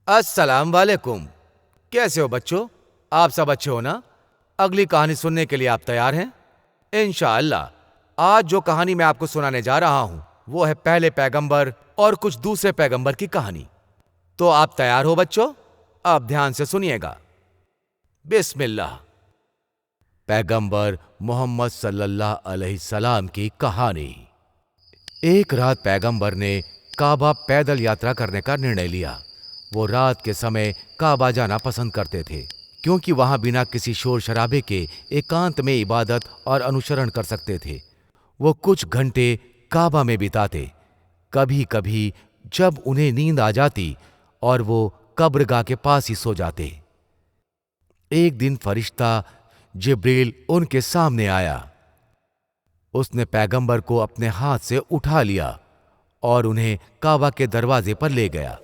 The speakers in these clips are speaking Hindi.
अस्सलाम वालेकुम। कैसे हो बच्चों? आप सब अच्छे हो ना? अगली कहानी सुनने के लिए आप तैयार हैं? इंशाअल्लाह। आज जो कहानी मैं आपको सुनाने जा रहा हूं वो है पहले पैगंबर और कुछ दूसरे पैगंबर की कहानी। तो आप तैयार हो बच्चों? अब ध्यान से सुनिएगा। बिस्मिल्लाह। पैगंबर मोहम्मद सल्लल्लाहु अलैहि सलाम की कहानी। एक रात पैगंबर ने काबा पैदल यात्रा करने का निर्णय लिया। वो रात के समय काबा जाना पसंद करते थे, क्योंकि वहां बिना किसी शोर शराबे के एकांत में इबादत और अनुसरण कर सकते थे। वो कुछ घंटे काबा में बिताते। कभी कभी जब उन्हें नींद आ जाती और वो कब्रगाह के पास ही सो जाते। एक दिन फरिश्ता जिब्रील उनके सामने आया। उसने पैगंबर को अपने हाथ से उठा लिया और उन्हें काबा के दरवाजे पर ले गया,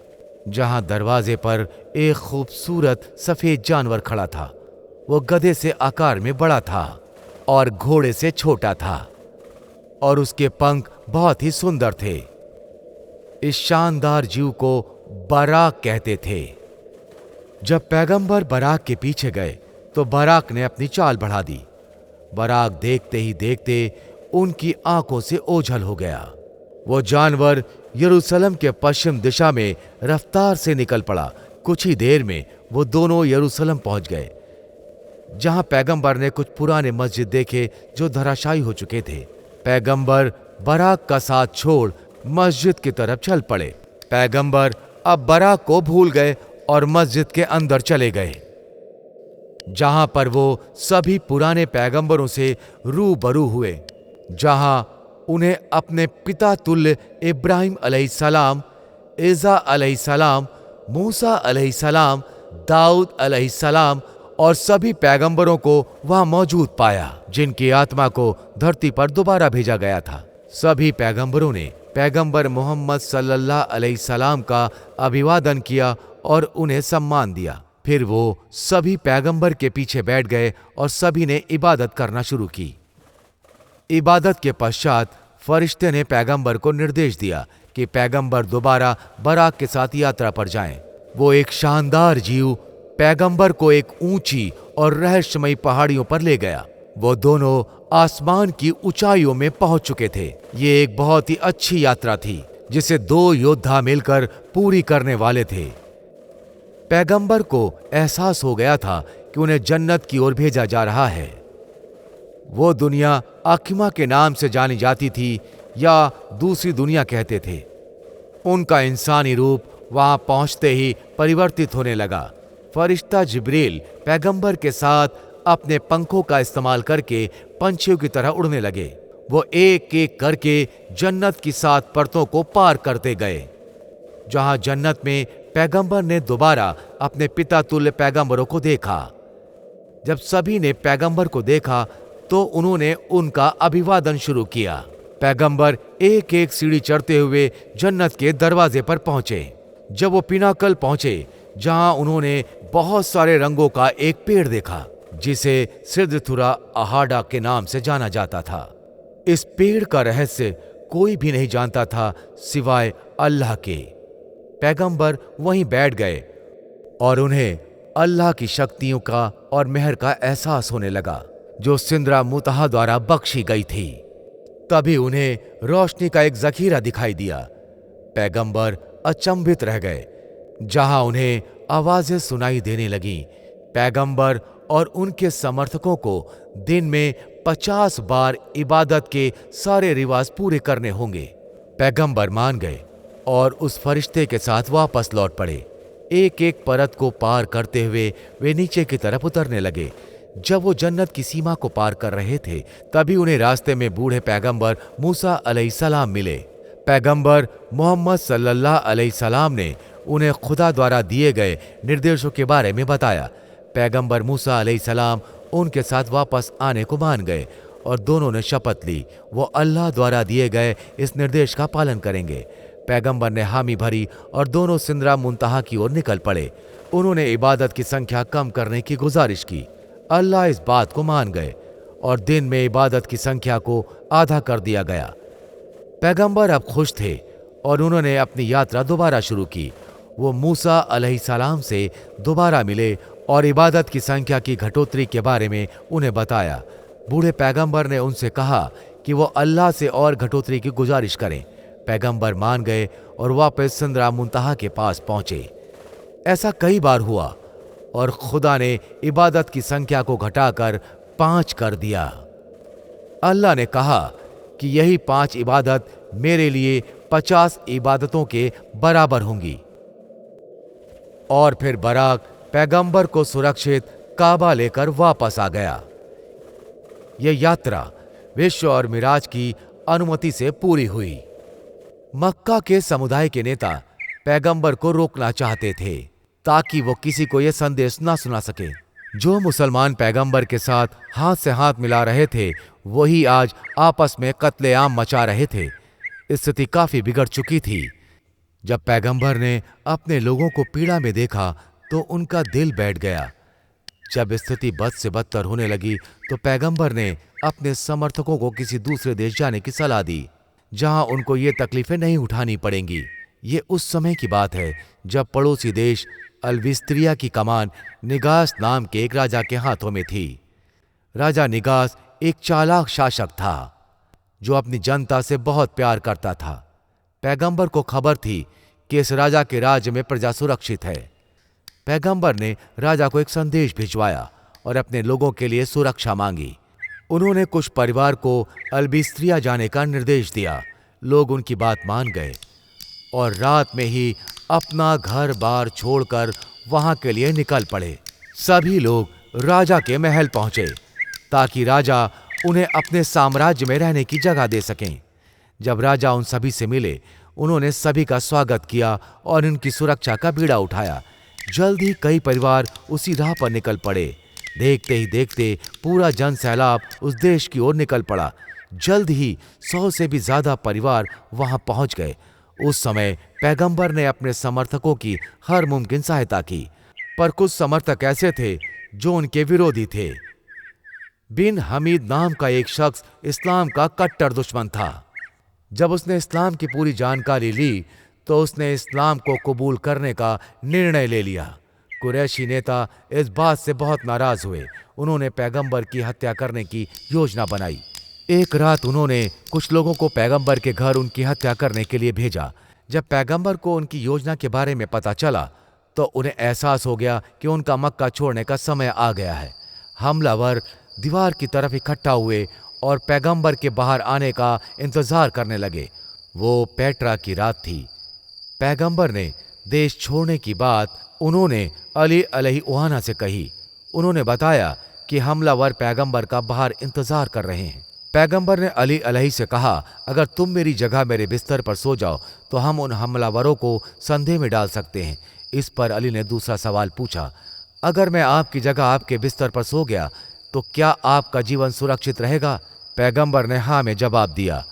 जहां दरवाजे पर एक खूबसूरत सफेद जानवर खड़ा था। वो गधे से आकार में बड़ा था और घोड़े से छोटा था, और उसके पंख बहुत ही सुंदर थे। इस शानदार जीव को बराक कहते थे। जब पैगंबर बराक के पीछे गए तो बराक ने अपनी चाल बढ़ा दी। बराक देखते ही देखते उनकी आंखों से ओझल हो गया। वो जानवर यरूशलेम के पश्चिम दिशा में रफ्तार से निकल पड़ा। कुछ ही देर में वो दोनों यरूशलेम पहुंच गए, जहां पैगंबर ने कुछ पुराने मस्जिद देखे जो धराशायी हो चुके थे। पैगंबर बराक का साथ छोड़ मस्जिद की तरफ चल पड़े। पैगंबर अब बराक को भूल गए और मस्जिद के अंदर चले गए, जहां पर वो सभी पुराने पैगंबरों से रूबरू हुए, जहां उन्हें अपने पिता तुल्य इब्राहिम अलैहिस्सलाम, ईसा अलैहिस्सलाम, मूसा अलैहिस्सलाम, दाऊद अलैहिस्सलाम और सभी पैगंबरों को वहां मौजूद पाया, जिनकी आत्मा को धरती पर दोबारा भेजा गया था। सभी पैगंबरों ने पैगंबर मोहम्मद सल्लल्लाहु अलैहि सलाम का अभिवादन किया और उन्हें सम्मान दिया। फिर वो सभी पैगंबर के पीछे बैठ गए और सभी ने इबादत करना शुरू की। इबादत के पश्चात फरिश्ते ने पैगंबर को निर्देश दिया कि पैगंबर दोबारा बराक के साथ यात्रा पर जाएं। वो एक शानदार जीव पैगंबर को एक ऊंची और रहस्यमयी पहाड़ियों पर ले गया। वो दोनों आसमान की ऊंचाइयों में पहुंच चुके थे। ये एक बहुत ही अच्छी यात्रा थी, जिसे दो योद्धा मिलकर पूरी करने वाले थे। पैगंबर को एहसास हो गया था कि उन्हें जन्नत की ओर भेजा जा रहा है। वो दुनिया आखिमा के नाम से जानी जाती थी, या दूसरी दुनिया कहते थे। उनका इंसानी रूप वहां पहुंचते ही परिवर्तित होने लगा। फरिश्ता जिब्रील पैगंबर के साथ अपने पंखों का इस्तेमाल करके पंछियों की तरह उड़ने लगे। वो एक एक करके जन्नत की 7 परतों को पार करते गए, जहां जन्नत में पैगंबर ने दोबारा अपने पिता तुल्य पैगंबरों को देखा। जब सभी ने पैगंबर को देखा तो उन्होंने उनका अभिवादन शुरू किया। पैगंबर एक एक सीढ़ी चढ़ते हुए जन्नत के दरवाजे पर पहुंचे। जब वो पिनाकल पहुंचे, जहां उन्होंने बहुत सारे रंगों का एक पेड़ देखा, जिसे सिद्रथुरा अहाडा के नाम से जाना जाता था। इस पेड़ का रहस्य कोई भी नहीं जानता था सिवाय अल्लाह के। पैगंबर वहीं बैठ गए और उन्हें अल्लाह की शक्तियों का और मेहर का एहसास होने लगा, जो सिंदरा मुतहा द्वारा बख्शी गई थी। तभी उन्हें रोशनी का एक जखीरा दिखाई दिया। पैगंबर अचंभित रह गए, जहां उन्हें आवाजें सुनाई देने लगीं। पैगंबर और उनके समर्थकों को दिन में 50 बार इबादत के सारे रिवाज पूरे करने होंगे। पैगंबर मान गए और उस फरिश्ते के साथ वापस लौट पड़े। एक एक परत को पार करते हुए वे नीचे की तरफ उतरने लगे। जब वो जन्नत की सीमा को पार कर रहे थे, तभी उन्हें रास्ते में बूढ़े पैगंबर मूसा अलैहिस्सलाम मिले। पैगंबर मोहम्मद सल्लल्लाहु अलैहि सलाम ने उन्हें खुदा द्वारा दिए गए निर्देशों के बारे में बताया। पैगंबर मूसा अलैहिस्सलाम उनके साथ वापस आने को मान गए और दोनों ने शपथ ली वो अल्लाह द्वारा दिए गए इस निर्देश का पालन करेंगे। पैगंबर ने हामी भरी और दोनों सिंदरा मुंतहा की ओर निकल पड़े। उन्होंने इबादत की संख्या कम करने की गुजारिश की। अल्लाह इस बात को मान गए और दिन में इबादत की संख्या को आधा कर दिया गया। पैगंबर अब खुश थे और उन्होंने अपनी यात्रा दोबारा शुरू की वो मूसा अलैहिस्सलाम से दोबारा मिले और इबादत की संख्या की घटोतरी के बारे में उन्हें बताया। बूढ़े पैगंबर ने उनसे कहा कि वो अल्लाह से और घटोतरी की गुजारिश करें। पैगंबर मान गए और वापस सिदरा मुंतहा के पास पहुंचे। ऐसा कई बार हुआ और खुदा ने इबादत की संख्या को घटाकर 5 कर दिया। अल्लाह ने कहा कि यही 5 इबादत मेरे लिए 50 इबादतों के बराबर होंगी। और फिर बराक पैगंबर को सुरक्षित काबा लेकर वापस आ गया। यह यात्रा विश्व और मिराज की अनुमति से पूरी हुई। मक्का के समुदाय के नेता पैगंबर को रोकना चाहते थे ताकि वो किसी को यह संदेश ना सुना सके। जो मुसलमान पैगंबर के साथ से हाथ मिला रहे थे वही आज आपस में कत्लेआम मचा रहे थे। स्थिति काफी बिगड़ चुकी थी। जब पैगंबर ने अपने लोगों को पीड़ा में देखा तो उनका दिल बैठ गया। जब स्थिति बद से बदतर होने लगी तो पैगंबर ने अपने समर्थकों को किसी दूसरे देश जाने की सलाह दी जहां उनको ये तकलीफें नहीं उठानी पड़ेंगी। ये उस समय की बात है जब पड़ोसी देश अल्विस्त्रिया की कमान निगास नाम के एक राजा के हाथों में थी। राजा निगास एक चालाक शासक था जो अपनी जनता से बहुत प्यार करता था। पैगंबर को खबर थी कि इस राजा के राज्य में प्रजा सुरक्षित है। पैगंबर ने राजा को एक संदेश भिजवाया और अपने लोगों के लिए सुरक्षा मांगी। उन्होंने कुछ परिवार को अल्बिस्त्रिया जाने का निर्देश दिया। लोग उनकी बात मान गए और रात में ही अपना घर बार छोड़कर वहां के लिए निकल पड़े। सभी लोग राजा के महल पहुंचे ताकि राजा उन्हें अपने साम्राज्य में रहने की जगह दे सकें। जब राजा उन सभी से मिले उन्होंने सभी का स्वागत किया और उनकी सुरक्षा का बीड़ा उठाया। जल्द ही कई परिवार उसी राह पर निकल पड़े। देखते ही देखते पूरा जन सैलाब उस देश की ओर निकल पड़ा। जल्द ही 100 से भी ज्यादा परिवार वहां पहुंच गए। उस समय पैगंबर ने अपने समर्थकों की हर मुमकिन सहायता की, पर कुछ समर्थक ऐसे थे जो उनके विरोधी थे। बिन हमीद नाम का एक शख्स इस्लाम का कट्टर दुश्मन था। जब उसने इस्लाम की पूरी जानकारी ली तो उसने इस्लाम को कबूल करने का निर्णय ले लिया। कुरैशी नेता इस बात से बहुत नाराज हुए। उन्होंने पैगंबर की हत्या करने की योजना बनाई। एक रात उन्होंने कुछ लोगों को पैगंबर के घर उनकी हत्या करने के लिए भेजा। जब पैगंबर को उनकी योजना के बारे में पता चला तो उन्हें एहसास हो गया कि उनका मक्का छोड़ने का समय आ गया है। हमलावर दीवार की तरफ इकट्ठा हुए और पैगंबर के बाहर आने का इंतजार करने लगे। वो पेट्रा की रात थी। पैगंबर ने देश छोड़ने की बात उन्होंने अली अलैहिस्सलाम से कही। उन्होंने बताया कि हमलावर पैगंबर का बाहर इंतजार कर रहे हैं। पैगंबर ने अली अलैहि से कहा, अगर तुम मेरी जगह मेरे बिस्तर पर सो जाओ तो हम उन हमलावरों को संदेह में डाल सकते हैं। इस पर अली ने दूसरा सवाल पूछा, अगर मैं आपकी जगह आपके बिस्तर पर सो गया तो क्या आपका जीवन सुरक्षित रहेगा? पैगंबर ने हाँ में जवाब दिया।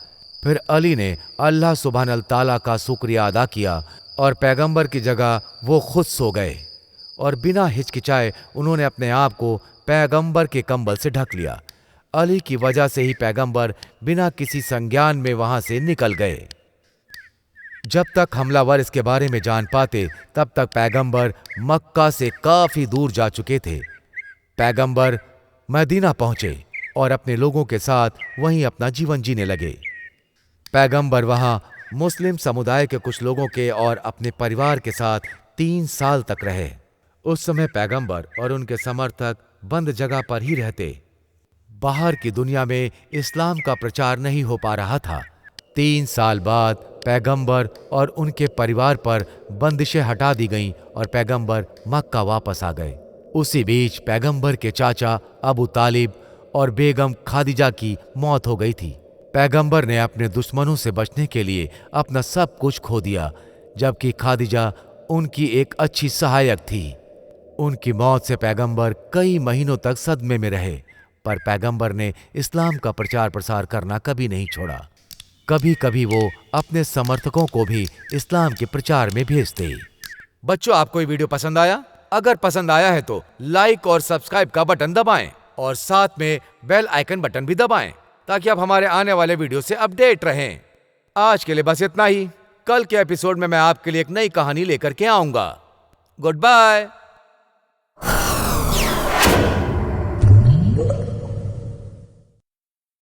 फिर अली ने अल्लाह सुब्हानल ताला का शुक्रिया अदा किया और पैगंबर की जगह वो खुद सो गए और बिना हिचकिचाए उन्होंने अपने आप को पैगंबर के कंबल से ढक लिया। अली की वजह से ही पैगंबर बिना किसी संज्ञान में वहां से निकल गए। जब तक हमलावर इसके बारे में जान पाते तब तक पैगंबर मक्का से काफी दूर जा चुके थे। पैगंबर मदीना पहुंचे और अपने लोगों के साथ वहीं अपना जीवन जीने लगे। पैगंबर वहां मुस्लिम समुदाय के कुछ लोगों के और अपने परिवार के साथ 3 साल तक रहे। उस समय पैगंबर और उनके समर्थक बंद जगह पर ही रहते। बाहर की दुनिया में इस्लाम का प्रचार नहीं हो पा रहा था। 3 साल बाद पैगंबर और उनके परिवार पर बंदिशें हटा दी गईं और पैगंबर मक्का वापस आ गए। उसी बीच पैगंबर के चाचा अबू तालिब और बेगम खादिजा की मौत हो गई थी। पैगंबर ने अपने दुश्मनों से बचने के लिए अपना सब कुछ खो दिया, जबकि खादिजा उनकी एक अच्छी सहायक थी। उनकी मौत से पैगंबर कई महीनों तक सदमे में रहे, पर पैगंबर ने इस्लाम का प्रचार प्रसार करना कभी नहीं छोड़ा। कभी कभी वो अपने समर्थकों को भी इस्लाम के प्रचार में भेजते। बच्चों, आपको ये वीडियो पसंद आया? अगर पसंद आया है तो लाइक और सब्सक्राइब का बटन दबाएं और साथ में बेल आइकन बटन भी दबाएं ताकि आप हमारे आने वाले वीडियो से अपडेट रहें। आज के लिए बस इतना ही। कल के एपिसोड में मैं आपके लिए एक नई कहानी लेकर के आऊंगा। Good bye.